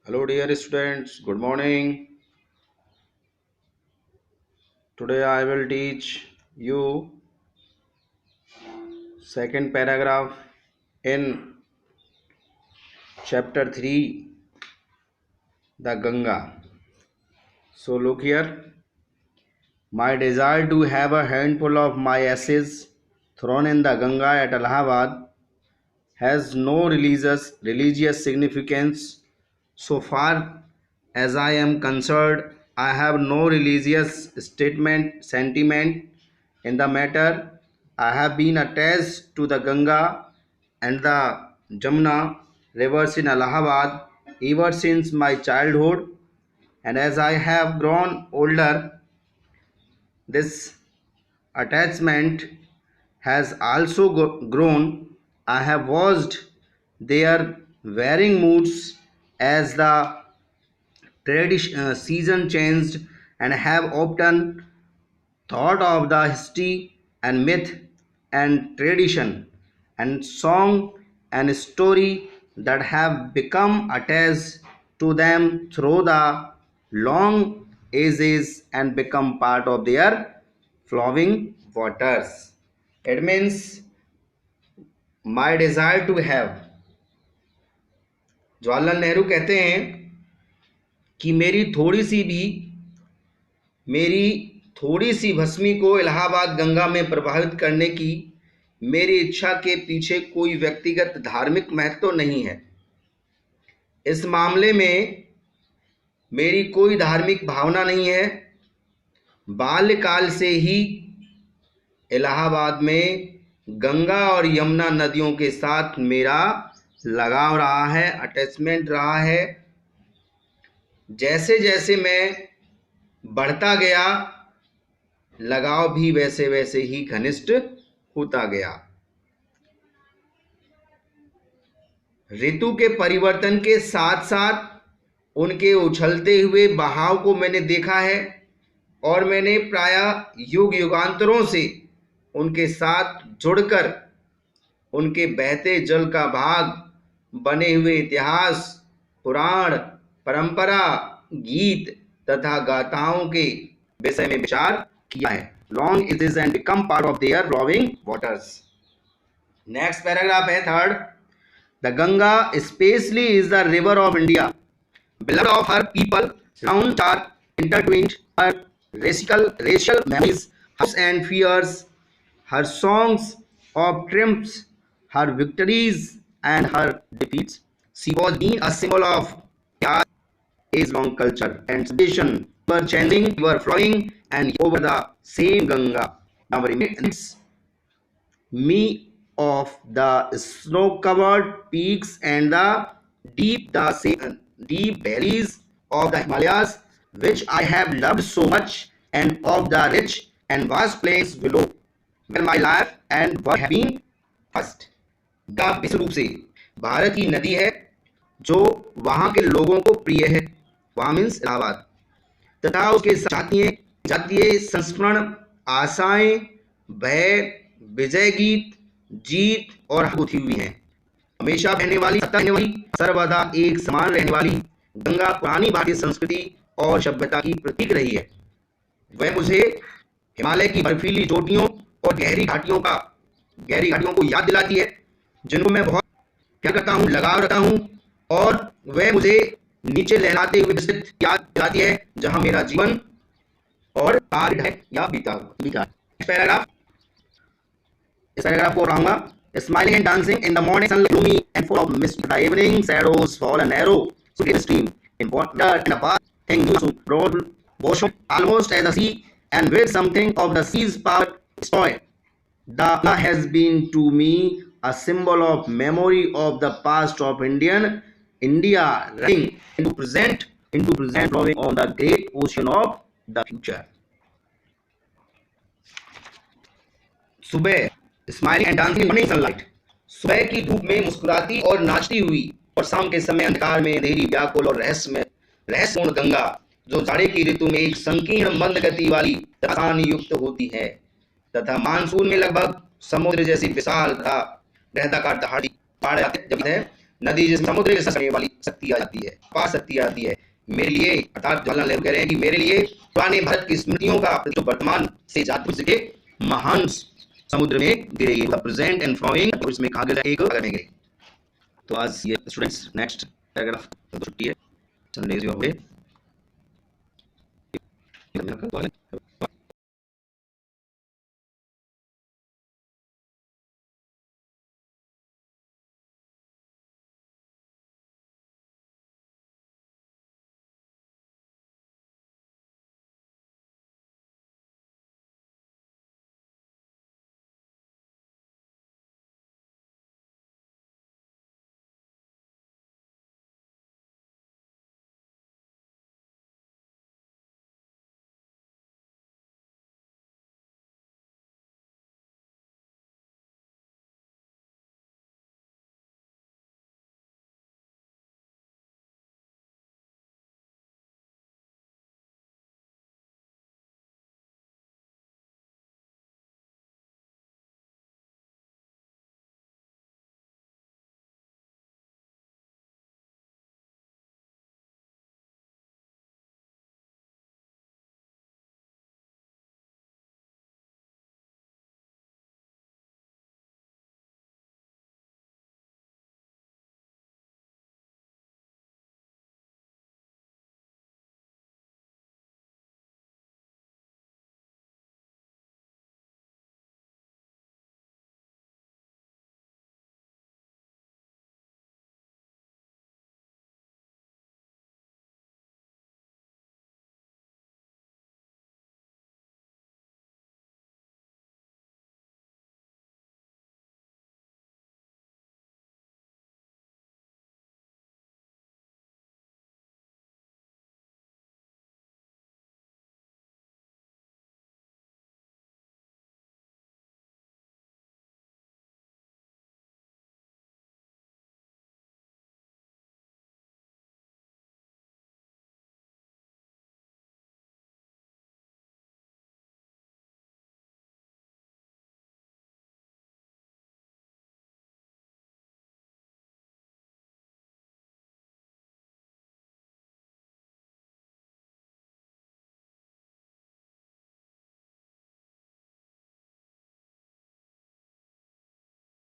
Hello, dear students. Good morning. Today I will teach you second paragraph in chapter 3, the Ganga. So look here. My desire to have a handful of my ashes thrown in the Ganga at Allahabad has no religious significance. So far as I am concerned, I have no religious sentiment in the matter. I have been attached to the Ganga and the Jamuna rivers in Allahabad ever since my childhood, and as I have grown older, this attachment has also grown. I have watched their varying moods as the season changed, and have often thought of the history and myth and tradition and song and story that have become attached to them through the long ages and become part of their flowing waters. It means my desire to have. Jawaharlal Nehru कहते हैं कि मेरी थोड़ी सी भस्मी को इलाहाबाद गंगा में प्रभावित करने की मेरी इच्छा के पीछे कोई व्यक्तिगत धार्मिक महत्व तो नहीं है। इस मामले में मेरी कोई धार्मिक भावना नहीं है। बाल्यकाल से ही इलाहाबाद में गंगा और यमुना नदियों के साथ मेरा लगाव रहा है, अटैचमेंट रहा है। जैसे जैसे मैं बढ़ता गया, लगाव भी वैसे वैसे ही घनिष्ठ होता गया। ऋतु के परिवर्तन के साथ साथ उनके उछलते हुए बहाव को मैंने देखा है, और मैंने प्रायः युग युगांतरों से उनके साथ जुड़कर उनके बहते जल का भाग बने हुए इतिहास, पुराण, परंपरा, गीत तथा गाथाओं के विषय में विचार किया है। Long it is and become part of their flowing waters. Next paragraph है third. The Ganga specially is the river of India, beloved of her people, round are intertwined, her racial memories, hopes and fears, her songs of triumphs, her victories and her defeats. She was being a symbol of age-long culture and tradition. We were changing, we were flowing, and over the same Ganga. Now reminds me of the snow-covered peaks and the deep valleys of the Himalayas, which I have loved so much, and of the rich and vast plains below, where my life and work have been first. Ganga विश्व रूप से भारत की नदी है जो वहाँ के लोगों को प्रिय है, वहाँ मीन्स इलाहाबाद, तथा उसके जातीय संस्मरण, आशाएं, भय, विजय गीत, जीत और अनुभूति हुई हैं। हमेशा बहने वाली, सर्वदा एक समान रहने वाली गंगा पुरानी भारतीय संस्कृति और सभ्यता की प्रतीक रही है। वह मुझे हिमालय की बर्फीली चोटियों और गहरी घाटियों को याद दिलाती है, जिनको मैं बहुत प्यार करता हूँ, लगाव रखता हूँ, और वह मुझे नीचे लहराते हुए विस्तृत याद दिलाती है जहाँ मेरा जीवन और कार्य है या बीता। इस पैराग्राफ को पढ़ाऊंगा। Smiling and dancing in the morning sunlight, gloomy and full of mist. The evening shadows fall a narrow, swift stream in water and a vast thing used to broad ocean, almost as the sea, and with something of the sea's power destroy. The Ganga has been to me a symbol of memory of the past of India running into present, flowing on the great ocean of the future. सुबह smiling and dancing morning sunlight, सुबह की धूप में मुस्कुराती और नाचती हुई, और शाम के समय अंधकार में अंधेरी, व्याकुल और रहस्यपूर्ण गंगा, जो जाड़े की ऋतु में एक संकीर्ण मंद गति वाली रसायन युक्त होती है, तथा मानसून में लगभग समुद्र जैसी विशाल तथा वृहदाकार पहाड़ी जब है, नदी जिस समुद्र के ससने वाली शक्ति आ जाती है, अपार शक्ति आती है मेरे लिए। अर्थात जवाहरलाल नेहरू कह रहे हैं कि मेरे लिए पुराने भारत की स्मृतियों का जो वर्तमान से जात के महान समुद्र में गिरे, प्रेजेंट एंड फ्लोइंग, और इसमें कहा गया एक अगर में गिरे। तो आज ये स्टूडेंट्स नेक्स्ट पैराग्राफ तो छुट्टी है, संडे इज योर डे।